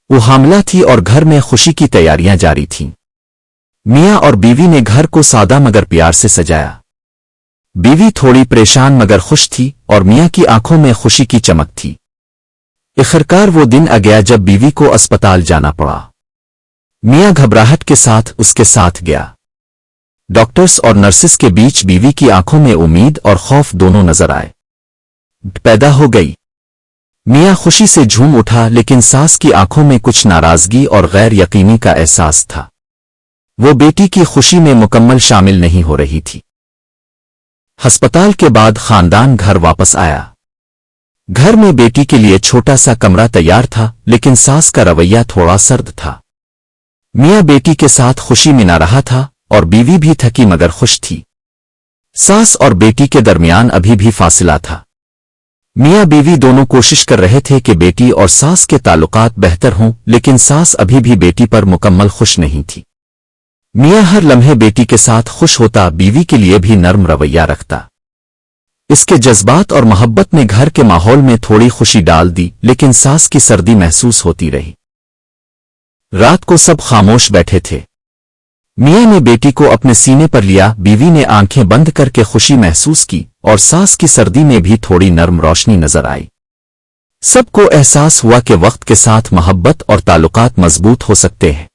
وہ حاملہ تھی اور گھر میں خوشی کی تیاریاں جاری تھیں۔ میاں اور بیوی نے گھر کو سادہ مگر پیار سے سجایا۔ بیوی تھوڑی پریشان مگر خوش تھی اور میاں کی آنکھوں میں خوشی کی چمک تھی۔ آخرکار وہ دن آ گیا جب بیوی کو اسپتال جانا پڑا۔ میاں گھبراہٹ کے ساتھ اس کے ساتھ گیا۔ ڈاکٹرز اور نرسز کے بیچ بیوی کی آنکھوں میں امید اور خوف دونوں نظر آئے۔ پیدا ہو گئی۔ میاں خوشی سے جھوم اٹھا لیکن ساس کی آنکھوں میں کچھ ناراضگی اور غیر یقینی کا احساس تھا۔ وہ بیٹی کی خوشی میں مکمل شامل نہیں ہو رہی تھی۔ ہسپتال کے بعد خاندان گھر واپس آیا۔ گھر میں بیٹی کے لیے چھوٹا سا کمرہ تیار تھا لیکن ساس کا رویہ تھوڑا سرد تھا۔ میاں بیٹی کے ساتھ خوشی منا رہا تھا اور بیوی بھی تھکی مگر خوش تھی۔ ساس اور بیٹی کے درمیان ابھی بھی فاصلہ تھا۔ میاں بیوی دونوں کوشش کر رہے تھے کہ بیٹی اور ساس کے تعلقات بہتر ہوں لیکن ساس ابھی بھی بیٹی پر مکمل خوش نہیں تھی۔ میاں ہر لمحے بیٹی کے ساتھ خوش ہوتا، بیوی کے لیے بھی نرم رویہ رکھتا۔ اس کے جذبات اور محبت نے گھر کے ماحول میں تھوڑی خوشی ڈال دی لیکن ساس کی سردی محسوس ہوتی رہی۔ رات کو سب خاموش بیٹھے تھے۔ میاں نے بیٹی کو اپنے سینے پر لیا، بیوی نے آنکھیں بند کر کے خوشی محسوس کی اور ساس کی سردی میں بھی تھوڑی نرم روشنی نظر آئی۔ سب کو احساس ہوا کہ وقت کے ساتھ محبت اور تعلقات مضبوط ہو سکتے ہیں۔